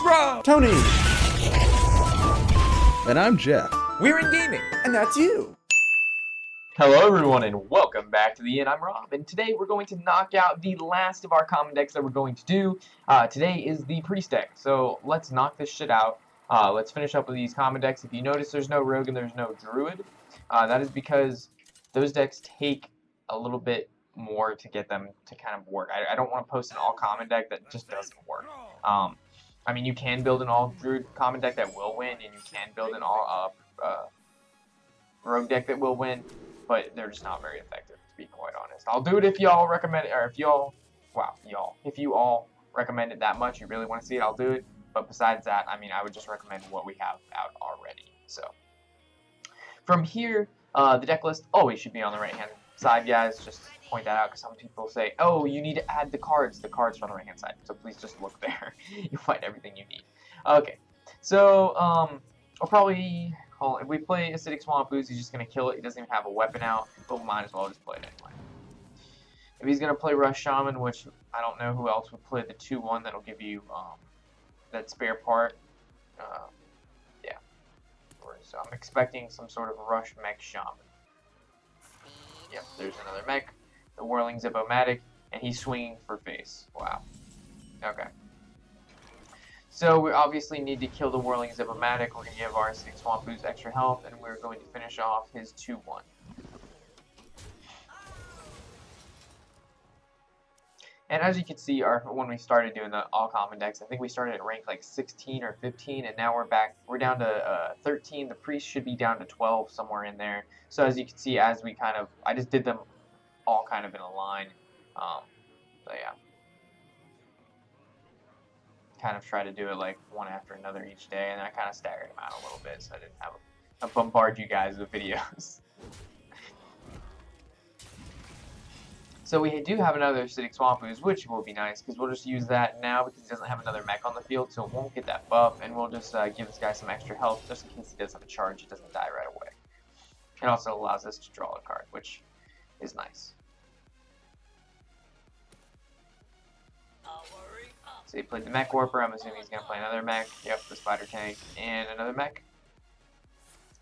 It's Rob! Tony! And I'm Jeff. We're in gaming! And that's you! Hello everyone and welcome back to the Inn. I'm Rob, and today we're going to knock out the last of our common decks that we're going to do. Today is the Priest deck, so let's knock this shit out. Let's finish up with these common decks. If you notice there's no Rogue and there's no Druid, that is because those decks take a little bit more to get them to kind of work. I don't want to post an all-common deck that just doesn't work. I mean, you can build an all-Druid common deck that will win, and you can build an all Rogue deck that will win, but they're just not very effective, to be quite honest. I'll do it if y'all recommend it, or if y'all, if you all recommend it that much, you really want to see it, I'll do it. But besides that, I mean, I would just recommend what we have out already. So, from here, the deck list always should be on the right-hand side, guys. Just point that out, because some people say, oh, you need to add the cards. The cards are on the right-hand side, so please just look there. You'll find everything you need. Okay, so, I'll probably... If we play Acidic Swamp Ooze, he's just going to kill it. He doesn't even have a weapon out, but we might as well just play it anyway. If he's going to play Rush Shaman, which I don't know who else would play the 2-1 that'll give you that spare part. Yeah. So I'm expecting some sort of Rush Mech Shaman. Yep, there's another mech. The Whirling Zip-O-Matic, and he's swinging for face. Wow. Okay. So we obviously need to kill the Whirling Zip-O-Matic. We're going to give our Acidic Swamp Ooze extra health, and we're going to finish off his 2-1. And as you can see, when we started doing the all-common decks, I think we started at rank like 16 or 15, and now we're down to 13. The Priest should be down to 12, somewhere in there. So as you can see, I just did them all kind of in a line. So yeah. Kind of try to do it like one after another each day, and I kind of staggered them out a little bit so I didn't have to bombard you guys with videos. So we do have another Acidic Swamp Ooze, which will be nice because we'll just use that now because he doesn't have another mech on the field, so it won't get that buff, and we'll just give this guy some extra health just in case he does have a charge, he doesn't die right away. It also allows us to draw a card, which is nice. So he played the Mech Warper. I'm assuming he's going to play another mech. Yep, the Spider Tank. And another mech.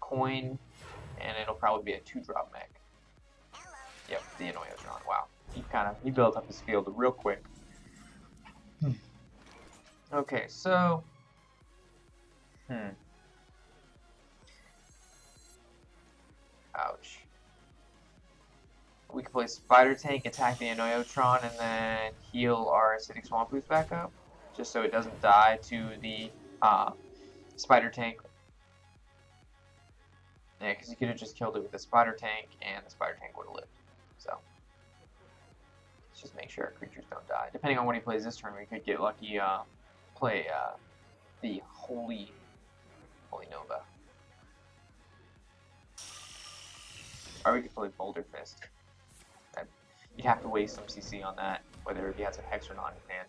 Coin. And it'll probably be a 2-drop mech. Yep, the Annoyotron. Wow. He built up his field real quick. Okay, so... Ouch. We can play Spider Tank, attack the Annoyotron, and then heal our Acidic Swamp Ooze back up, just so it doesn't die to the Spider Tank. Yeah, because you could have just killed it with the Spider Tank, and the Spider Tank would have lived. So, let's just make sure our creatures don't die. Depending on what he plays this turn, we could get lucky, play the Holy Nova. Or we could play Boulder Fist. You'd have to waste some CC on that, whether he has a Hex or not in hand.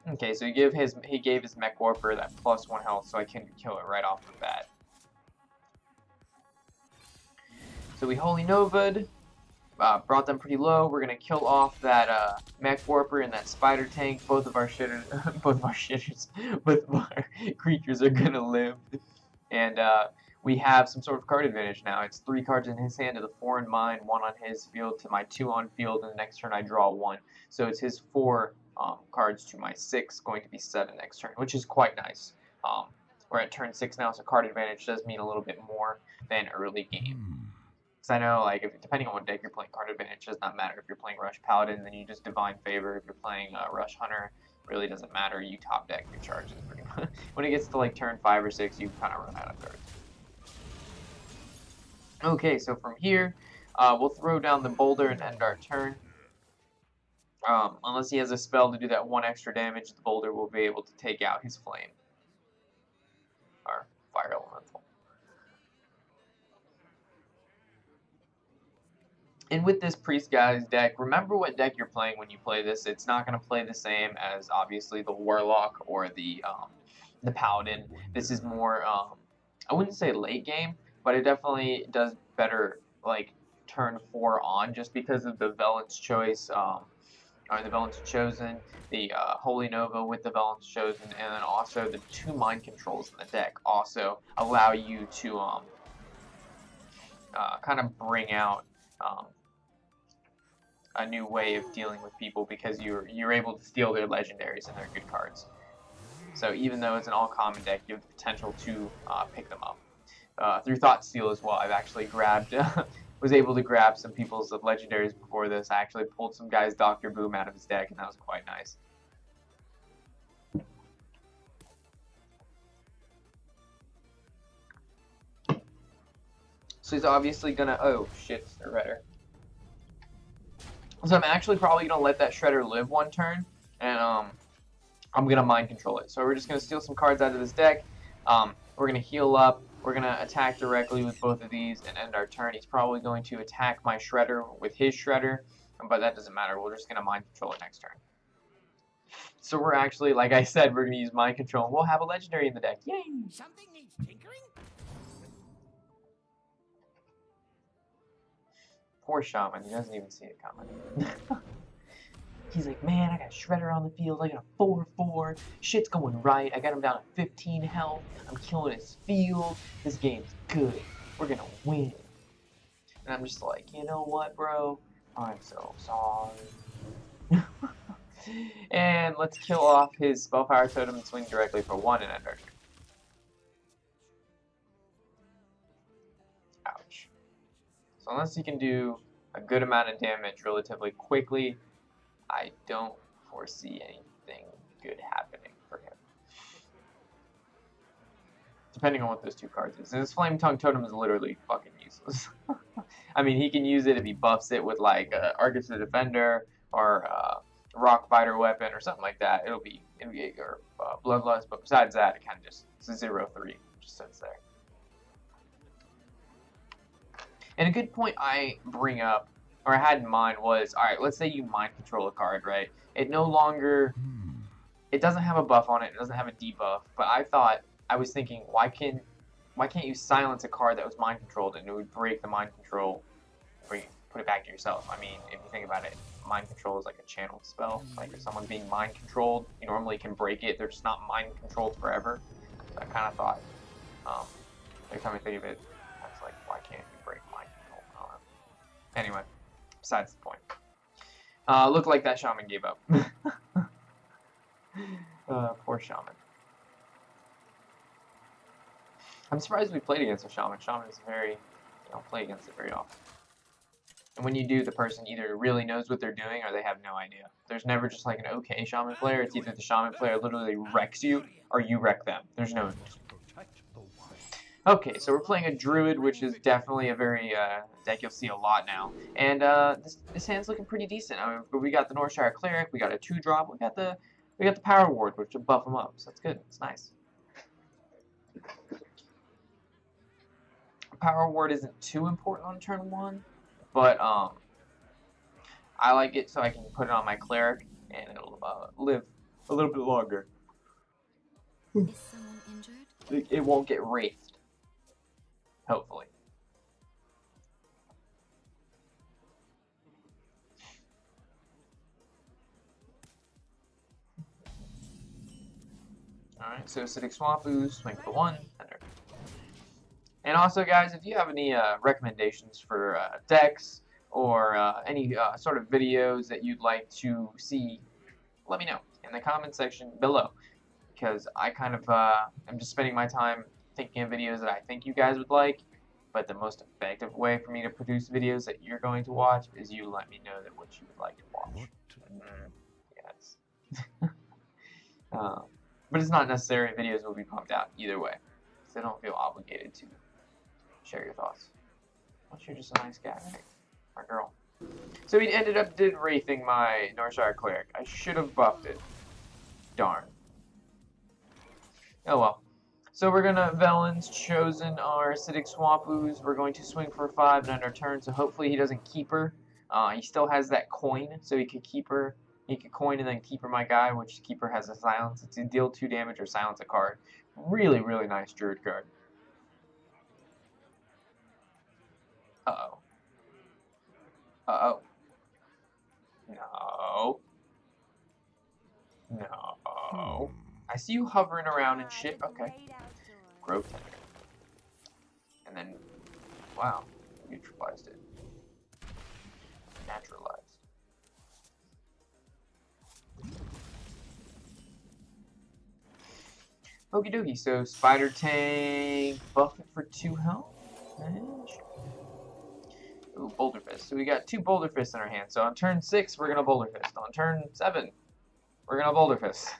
Okay, so he gave his Mech Warper that +1 health, so I can kill it right off the bat. So we Holy Nova'd, brought them pretty low. We're gonna kill off that Mech Warper and that Spider Tank. Both of our creatures are gonna live, and we have some sort of card advantage now. It's 3 cards in his hand to the 4 in mine, 1 on his field to my 2 on field, and the next turn I draw 1. So it's his 4 cards to my 6, going to be 7 next turn, which is quite nice. We're at turn 6 now, so card advantage does mean a little bit more than early game. Because I know, like, depending on what deck you're playing, card advantage does not matter. If you're playing Rush Paladin, then you just Divine Favor. If you're playing Rush Hunter, really doesn't matter. You top deck your charges pretty much. When it gets to like turn 5 or 6, you kind of run out of cards. Okay, so from here, we'll throw down the boulder and end our turn. Unless he has a spell to do that 1 extra damage, the boulder will be able to take out his flame. Or fire elemental. And with this Priest Guy's deck, remember what deck you're playing when you play this. It's not going to play the same as, obviously, the Warlock or the Paladin. This is more, I wouldn't say late game, but it definitely does better, like, turn 4 on, just because of the Velen's Choice, or the Velen's Chosen, the Holy Nova with the Velen's Chosen, and then also the 2 mind controls in the deck also allow you to kind of bring out a new way of dealing with people, because you're able to steal their legendaries and their good cards. So even though it's an all-common deck, you have the potential to pick them up. Through Thought Steal as well, I've actually grabbed, was able to grab some people's legendaries before this. I actually pulled some guy's Dr. Boom out of his deck, and that was quite nice. So he's obviously gonna, oh shit, they're redder. So I'm actually probably gonna let that Shredder live one turn, and I'm gonna mind control it. So we're just gonna steal some cards out of this deck. We're gonna heal up. We're gonna attack directly with both of these and end our turn. He's probably going to attack my Shredder with his Shredder, but that doesn't matter. We're just gonna mind control it next turn. So we're actually, like I said, we're gonna use mind control, and we'll have a legendary in the deck. Yay! Something needs tinkering? Poor Shaman, he doesn't even see it coming. He's like, man, I got Shredder on the field, I got a 4/4, shit's going right, I got him down at 15 health, I'm killing his field, this game's good, we're gonna win. And I'm just like, you know what, bro? I'm so sorry. And let's kill off his Spellpower Totem and swing directly for 1 and end our turn. Ouch. So unless he can do a good amount of damage relatively quickly, I don't foresee anything good happening for him. Depending on what those 2 cards is. And his Flame Tongue Totem is literally fucking useless. I mean, he can use it if he buffs it with like Argus the Defender or Rock Biter Weapon or something like that. It'll be or Bloodlust, but besides that, it kind of just, it's a 0/3, just sits there. And a good point I bring up, or I had in mind, was, alright, let's say you mind control a card, right? It no longer, it doesn't have a buff on it, it doesn't have a debuff, but I was thinking, why can't you silence a card that was mind controlled, and it would break the mind control, or you put it back to yourself? I mean, if you think about it, mind control is like a channeled spell. Like, if someone's being mind controlled, you normally can break it, they're just not mind controlled forever. So I kind of thought, every time I think of it, I was like, why can't you break mind control? I don't know. Anyway, besides the point. Looked like that Shaman gave up. Poor Shaman. I'm surprised we played against a Shaman. Shaman is very, you don't play against it very often. And when you do, the person either really knows what they're doing or they have no idea. There's never just like an okay Shaman player. It's either the Shaman player literally wrecks you or you wreck them. There's no in between. Okay, so we're playing a Druid, which is definitely a very deck you'll see a lot now. And this hand's looking pretty decent. I mean, we got the Northshire Cleric, we got a 2-drop, we got the Power Ward, which will buff them up. So that's good. It's nice. Power Ward isn't too important on turn 1, but I like it so I can put it on my Cleric and it'll live a little bit longer. Is someone injured? It won't get wraithed. Hopefully. Alright, so Acidic Swamp Ooze, swing for 1, enter. And also, guys, if you have any recommendations for decks or any sort of videos that you'd like to see, let me know in the comment section below. Because I kind of am just spending my time thinking of videos that I think you guys would like. But the most effective way for me to produce videos that you're going to watch is you let me know that what you would like to watch. Yes. But it's not necessary. Videos will be pumped out either way. So don't feel obligated to share your thoughts. Unless you're just a nice guy, right? Or girl. So we ended up wraithing my Northshire Cleric. I should have buffed it. Darn. Oh well. So we're gonna Velen's Chosen our Acidic Swamp Ooze. We're going to swing for 5 and end our turn, so hopefully he doesn't keeper. He still has that coin, so he could keeper. He could coin and then keeper my guy, which keeper has a silence. It's a deal 2 damage or silence a card. Really, really nice Druid card. Uh-oh. Uh-oh. No. No. I see you hovering around and shit. Okay. Grove Tender. And then, wow, neutralized it. Naturalized. Okie dokie, so Spider Tank, buff it for 2 health. Ooh, Boulder Fist. So we got 2 Boulder Fists in our hand. So on turn 6, we're gonna Boulder Fist. On turn 7, we're gonna Boulder Fist.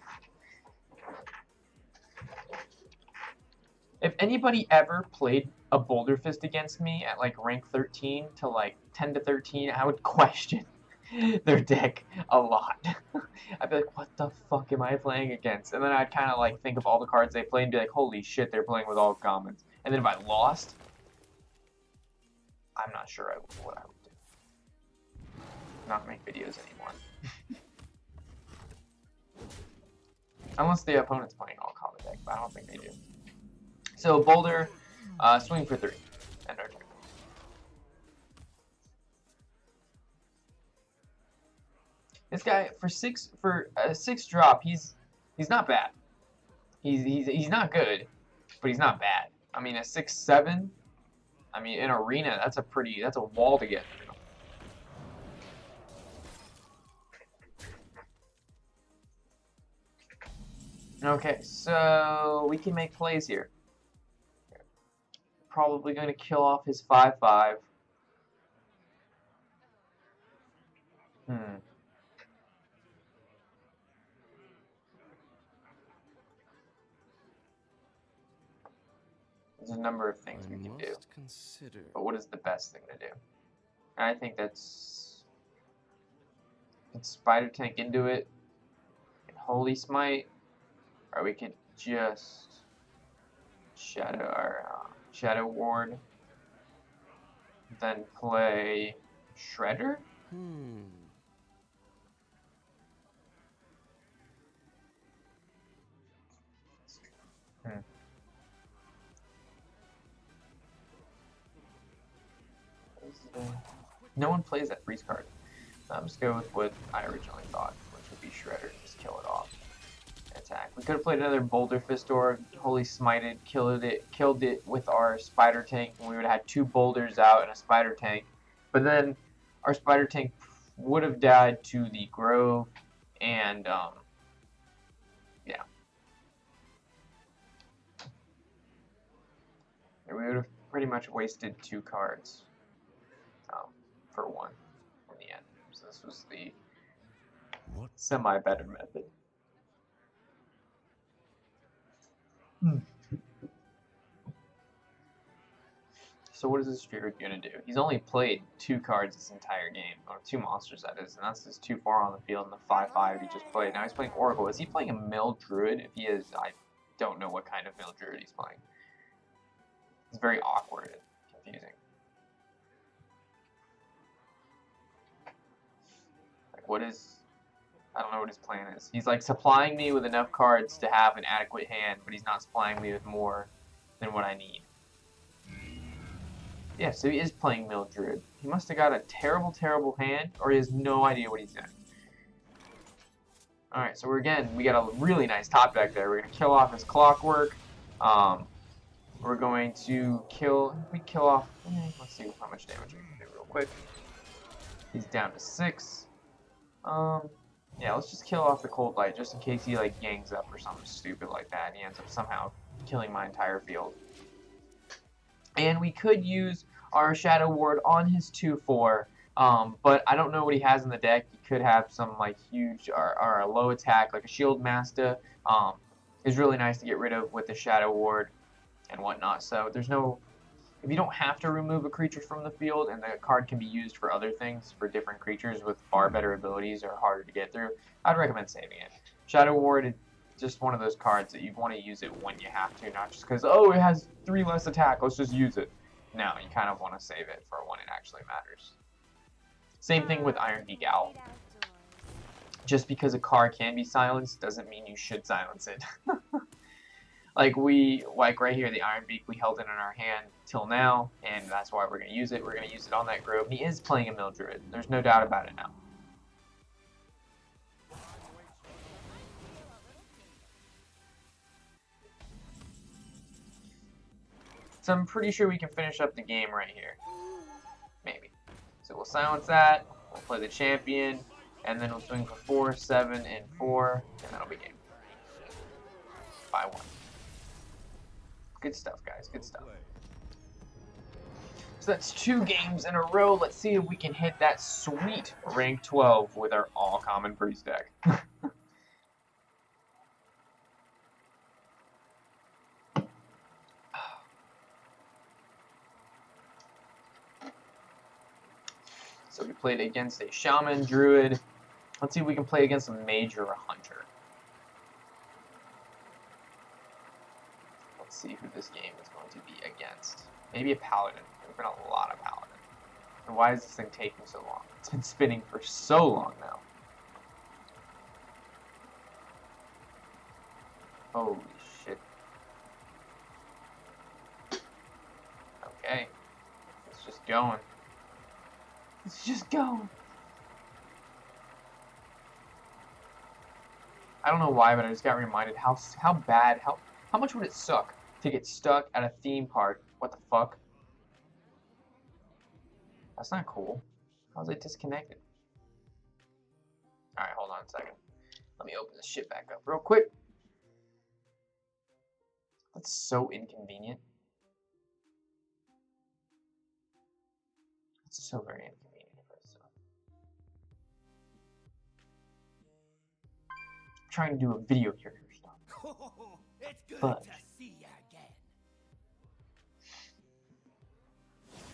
If anybody ever played a Boulder Fist against me at like rank 13 to like 10 to 13, I would question their deck a lot. I'd be like, what the fuck am I playing against? And then I'd kind of like think of all the cards they play and be like, holy shit, they're playing with all commons. And then if I lost, I'm not sure what I would do. Not make videos anymore. Unless the opponent's playing all common deck, but I don't think they do. So Boulder, swing for 3. End our turn. This guy for a 6 drop, he's not bad. He's not good, but he's not bad. I mean, a 6/7. I mean, in arena, that's a wall to get through. Okay, so we can make plays here. Probably going to kill off his 5/5. There's a number of things we can do. But what is the best thing to do? I think that's Spider Tank into it, and Holy Smite, or we could just Shadow Ward, then play Shredder. No one plays that freeze card. Just go with what I originally thought, which would be Shredder. Just kill it off. Attack. We could have played another Boulder Fist or Holy Smited, killed it with our Spider Tank, and we would have had 2 boulders out and a Spider Tank. But then our Spider Tank would have died to the Grove, and yeah. And we would have pretty much wasted 2 cards for 1 in the end. So this was the semi-better method. So what is this Druid gonna do? He's only played 2 cards this entire game, or 2 monsters that is, and that's his 2/4 on the field and the 5/5 he just played. Now he's playing Oracle. Is he playing a mill Druid? If he is, I don't know what kind of mill Druid he's playing. It's very awkward and confusing. Like, what is... I don't know what his plan is. He's like supplying me with enough cards to have an adequate hand, but he's not supplying me with more than what I need. Yeah, so he is playing Mill Druid. He must have got a terrible, terrible hand, or he has no idea what he's doing. Alright, so we got a really nice top deck there. We're going to kill off his Clockwork. We're going to kill off... let's see how much damage we can do real quick. He's down to 6. Yeah, let's just kill off the Cold Light, just in case he, like, gangs up or something stupid like that, and he ends up somehow killing my entire field. And we could use our Shadow Ward on his 2/4, but I don't know what he has in the deck. He could have some, like, huge, or a low attack, like a Shield Master. Is really nice to get rid of with the Shadow Ward and whatnot, so there's no... If you don't have to remove a creature from the field, and the card can be used for other things, for different creatures with far better abilities or harder to get through, I'd recommend saving it. Shadow Ward is just one of those cards that you want to use it when you have to, not just because, oh, it has 3 less attack, let's just use it. No, you kind of want to save it for when it actually matters. Same thing with Iron Beak Owl. Just because a card can be silenced doesn't mean you should silence it. like right here, the Iron Beak, we held it in our hand till now, and that's why we're going to use it. We're going to use it on that grove. He is playing a Mill Druid. There's no doubt about it now. So I'm pretty sure we can finish up the game right here. Maybe. So we'll silence that, we'll play the champion, and then we'll swing for 4, 7, and 4, and that'll be game. By 1. Good stuff, guys. Good stuff. So that's 2 games in a row. Let's see if we can hit that sweet rank 12 with our all-common priest deck. So we played against a Shaman, Druid. Let's see if we can play against a Mage or a Hunter. Let's see who this game is going to be against. Maybe a Paladin. There's been a lot of Paladin. And why is this thing taking so long? It's been spinning for so long now. Holy shit. Okay. It's just going. It's just going. I don't know why, but I just got reminded how bad, how much would it suck to get stuck at a theme park? What the fuck? That's not cool. How's it disconnected? Alright, hold on a second. Let me open this shit back up real quick. That's so inconvenient. It's so very inconvenient. I'm trying to do a video character stuff. Oh, it's good But to see you again.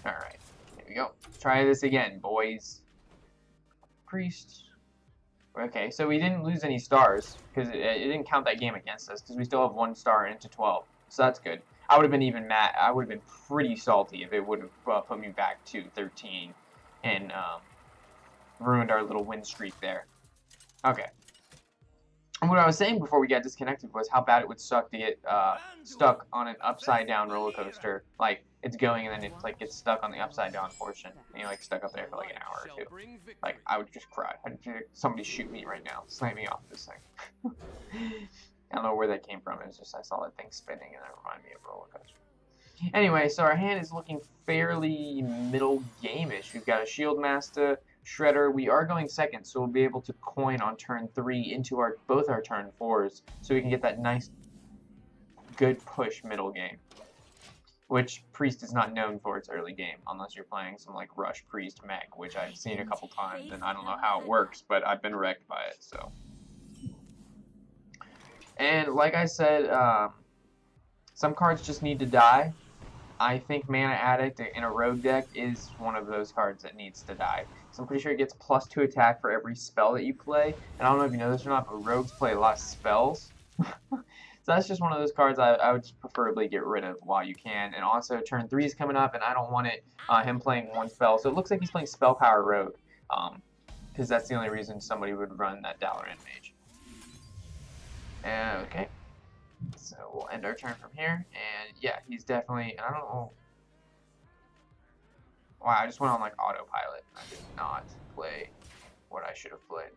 alright, here we go. Let's try this again, boys. Priest. Okay, so we didn't lose any stars, because it didn't count that game against us, because we still have 1 star into 12. So that's good. I would have been even mad. I would have been pretty salty if it would have put me back to 13 and ruined our little win streak there. Okay. And what I was saying before we got disconnected was how bad it would suck to get stuck on an upside down roller coaster. Like, it's going and then it like gets stuck on the upside down portion. And you're like stuck up there for like an hour or 2. Like, I would just cry. Somebody shoot me right now. Snipe me off this thing. I don't know where that came from. It's just I saw that thing spinning and it reminded me of a roller coaster. Anyway, so our hand is looking fairly middle game-ish. We've got a Shield Master, Shredder. We are going second, so we'll be able to coin on turn 3 into both our turn 4s, so we can get that nice, good push middle game. Which Priest is not known for its early game, unless you're playing some like Rush Priest mech, which I've seen a couple times, and I don't know how it works, but I've been wrecked by it. So, and like I said, some cards just need to die. I think Mana Addict in a Rogue deck is one of those cards that needs to die. So I'm pretty sure it gets +2 attack for every spell that you play. And I don't know if you know this or not, but Rogues play a lot of spells. So that's just one of those cards I would preferably get rid of while you can. And also turn 3 is coming up, and I don't want him playing 1 spell. So it looks like he's playing Spell Power Rogue, because that's the only reason somebody would run that Dalaran Mage. Okay. So we'll end our turn from here, and yeah, he's definitely, I don't know, wow, I just went on like autopilot. I did not play what I should have played.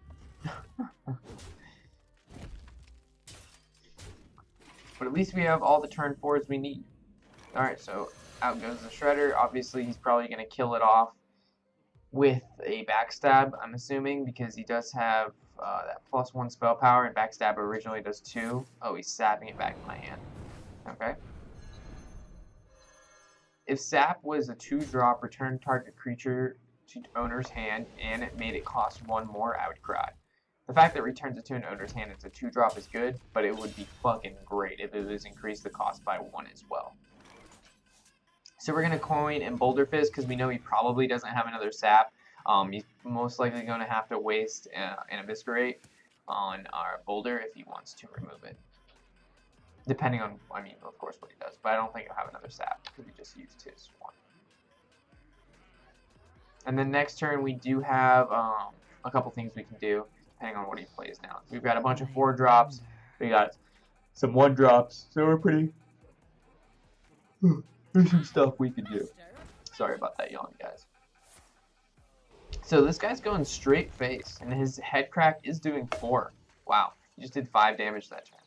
But at least we have all the turn 4s we need. Alright, so out goes the Shredder. Obviously, he's probably going to kill it off with a Backstab, I'm assuming, because he does have that +1 spell power, and Backstab originally does 2. Oh, he's sapping it back in my hand. Okay. If Sap was a 2-drop, return target creature to owner's hand, and it made it cost 1 more, I would cry. The fact that it returns it to an owner's hand, it's a 2-drop is good, but it would be fucking great if it was increased the cost by 1 as well. So we're going to coin and Boulder Fist, because we know he probably doesn't have another Sap. He's most likely going to have to waste an Eviscerate on our Boulder if he wants to remove it. Depending on, I mean, of course, what he does. But I don't think he'll have another Sap, because he just used his 1. And then next turn, we do have a couple things we can do, depending on what he plays now. We've got a bunch of 4-drops. We got some 1-drops, so we're pretty... There's some stuff we can do. Sorry about that yawn, guys. So this guy's going straight face, and his head crack is doing 4. Wow, he just did 5 damage that turn.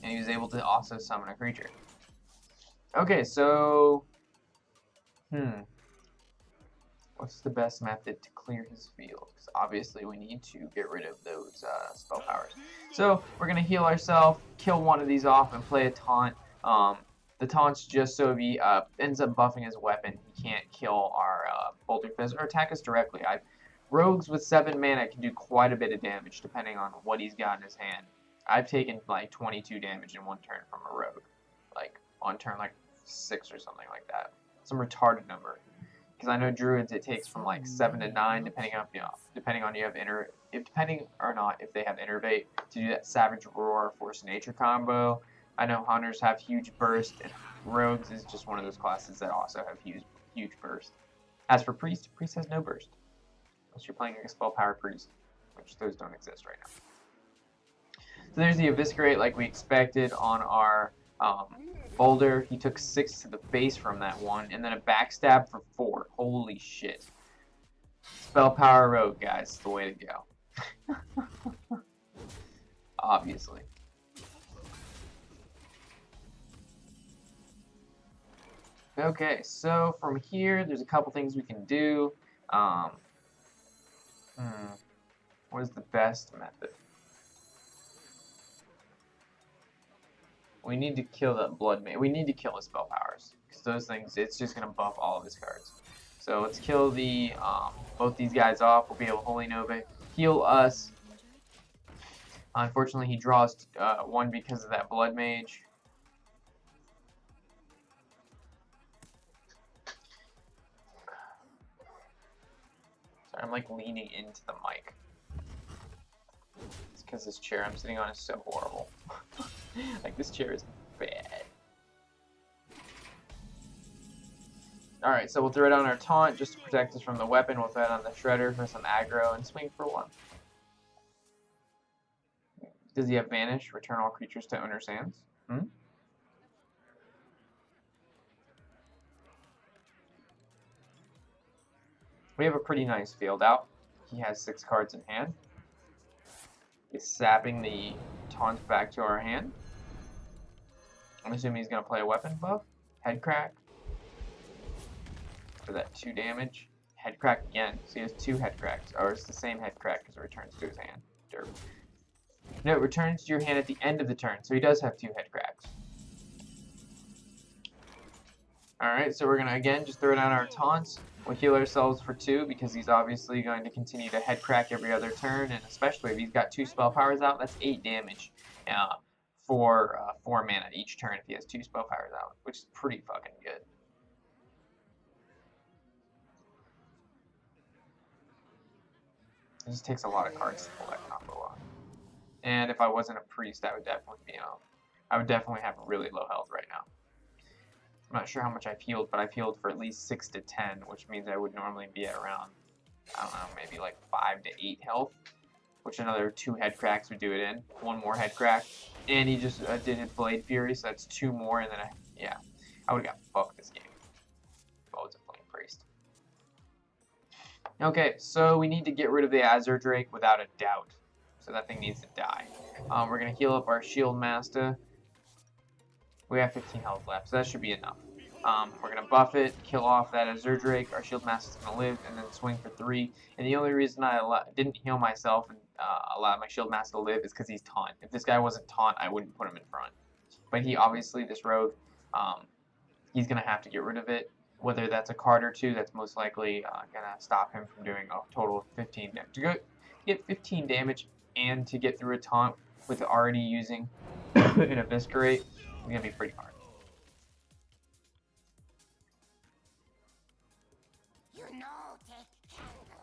And he was able to also summon a creature. Okay, so... What's the best method to clear his field? Because obviously we need to get rid of those spell powers. So we're going to heal ourselves, kill one of these off, and play a taunt. The taunt's just so if he ends up buffing his weapon, he can't kill our Boulder Fist or attack us directly. Rogues with 7 mana can do quite a bit of damage depending on what he's got in his hand. I've taken like 22 damage in one turn from a rogue. Like on turn like 6 or something like that. Some retarded number. Because I know druids it takes from like 7 to 9 depending on you have depending or not if they have innervate to do that savage roar force nature combo. I know hunters have huge burst, and rogues is just one of those classes that also have huge burst. As for priest has no burst. Unless you're playing a spell power priest, which those don't exist right now. So there's the eviscerate like we expected on our boulder. He took 6 to the face from that one, and then a backstab for 4. Holy shit. Spell power rogue, guys, is the way to go. Obviously. Okay, so from here, there's a couple things we can do. What is the best method? We need to kill that blood mage. We need to kill his spell powers, because those things, it's just going to buff all of his cards. So let's kill the both these guys off. We'll be able to Holy Nova, heal us. Unfortunately, he draws 1 because of that blood mage. Sorry, I'm like leaning into the mic. It's because this chair I'm sitting on is so horrible. Like, this chair is bad. Alright, so we'll throw down our taunt just to protect us from the weapon. We'll throw down the shredder for some aggro and swing for 1. Does he have vanish? Return all creatures to owner's hands? We have a pretty nice field out. He has 6 cards in hand. He's sapping the taunt back to our hand. I'm assuming he's going to play a weapon buff. Head crack. For that 2 damage. Head crack again. So he has 2 head cracks. Or it's the same head crack because it returns to his hand. Derp. No, it returns to your hand at the end of the turn. So he does have 2 head cracks. Alright, so we're going to again just throw down our taunts. We'll heal ourselves for 2 because he's obviously going to continue to head crack every other turn, and especially if he's got 2 spell powers out, that's 8 damage for 4 mana each turn if he has 2 spell powers out, which is pretty fucking good. It just takes a lot of cards to pull that combo off. And if I wasn't a priest, I would definitely be I would definitely have really low health right now. I'm not sure how much I've healed, but I've healed for at least 6 to 10, which means I would normally be at around, I don't know, maybe like 5 to 8 health, which another 2 head cracks would do it in. 1 more head crack, and he just did his Blade Fury, so that's 2 more, and then I would have got fucked this game if I was a Flame Priest. Okay, so we need to get rid of the Azure Drake without a doubt, so that thing needs to die. We're going to heal up our Shield Master. We have 15 health left, so that should be enough. We're going to buff it, kill off that Azure Drake, our Shield Master's going to live, and then swing for 3. And the only reason I didn't heal myself and allow my Shield Master to live is because he's taunt. If this guy wasn't taunt, I wouldn't put him in front. But he obviously, this rogue, he's going to have to get rid of it. Whether that's a card or 2, that's most likely going to stop him from doing a total of 15 damage. To get 15 damage and to get through a taunt with already using an Eviscerate, it's going to be pretty hard.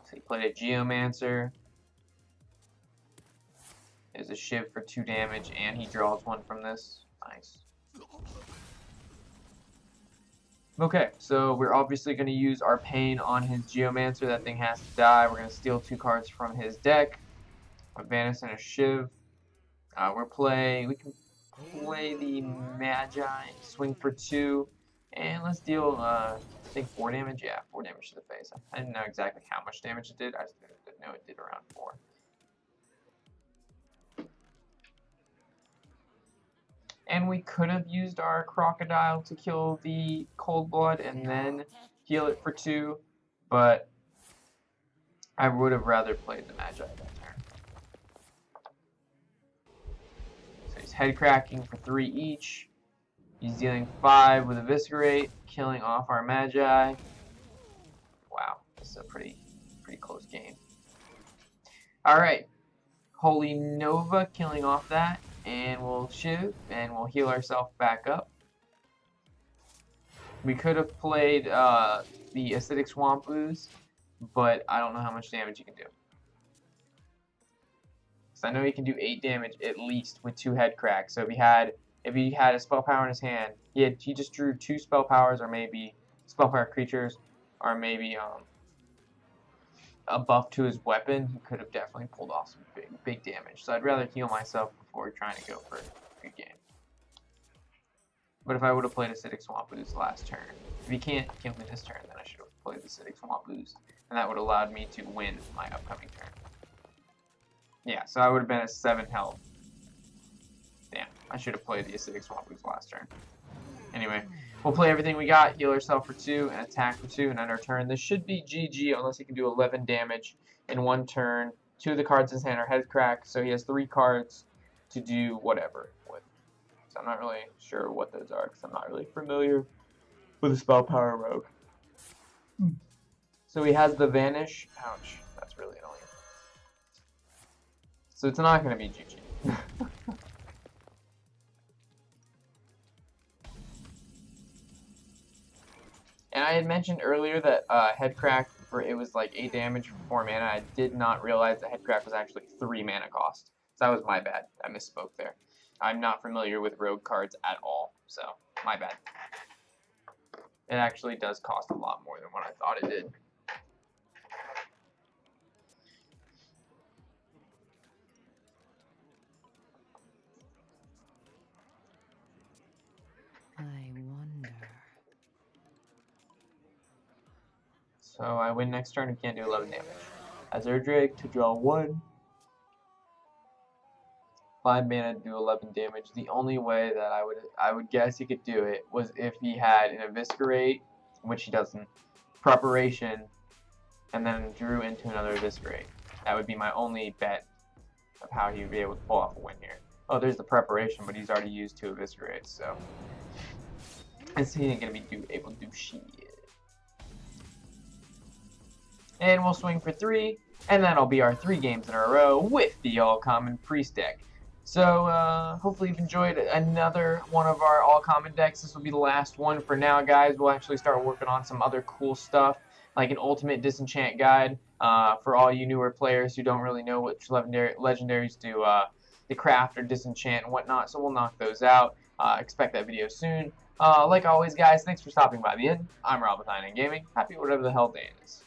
So he played a Geomancer. There's a Shiv for 2 damage, and he draws 1 from this. Nice. Okay, so we're obviously going to use our Pain on his Geomancer. That thing has to die. We're going to steal 2 cards from his deck. A Vanish and a Shiv. We can play the Magi, swing for 2, and let's deal, I think 4 damage? Yeah, 4 damage to the face. I didn't know exactly how much damage it did, I just didn't know it did around 4. And we could have used our Crocodile to kill the Cold Blood and then heal it for 2, but I would have rather played the Magi that turn. So he's head cracking for 3 each. He's dealing 5 with Eviscerate, killing off our Magi. Wow, this is a pretty close game. Alright, Holy Nova killing off that, and we'll shiv, and we'll heal ourselves back up. We could have played the Acidic Swamp Ooze, but I don't know how much damage you can do. So I know he can do 8 damage at least with 2 head cracks. So if he had a spell power in his hand, he just drew 2 spell powers, or maybe spell power creatures, or maybe a buff to his weapon. He could have definitely pulled off some big damage. So I'd rather heal myself before trying to go for a good game. But if I would have played Acidic Swamp Ooze last turn, if he can't kill me this turn, then I should have played the Acidic Swamp Ooze, and that would have allowed me to win my upcoming turn. Yeah, so I would have been at 7 health. Damn, I should have played the Acidic Swamp Ooze last turn. Anyway, we'll play everything we got, heal ourselves for 2, and attack for 2, and end our turn. This should be GG unless he can do 11 damage in 1 turn. 2 of the cards in his hand are head crack, so he has 3 cards to do whatever with. So I'm not really sure what those are, because I'm not really familiar with the spell power rogue. So he has the Vanish. Ouch, that's really annoying. So it's not going to be GG. And I had mentioned earlier that head crack, it was like 8 damage for 4 mana. I did not realize that head crack was actually 3 mana cost. So that was my bad. I misspoke there. I'm not familiar with rogue cards at all, so my bad. It actually does cost a lot more than what I thought it did. I wonder. So I win next turn and can't do 11 damage. As Erdrig to draw 1. 5 mana to do 11 damage. The only way that I would guess he could do it was if he had an Eviscerate, which he doesn't, Preparation, and then drew into another Eviscerate. That would be my only bet of how he would be able to pull off a win here. Oh, there's the Preparation, but he's already used 2 Eviscerates, so he ain't gonna be able to do shit. And we'll swing for 3, and that'll be our 3 games in a row with the all-common priest deck. So hopefully you've enjoyed another one of our all-common decks. This will be the last one for now, guys. We'll actually start working on some other cool stuff, like an ultimate disenchant guide for all you newer players who don't really know which legendaries to craft or disenchant and whatnot. So we'll knock those out. Expect that video soon. Like always, guys, thanks for stopping by the end. I'm Rob with Gaming. Happy whatever the hell day it is.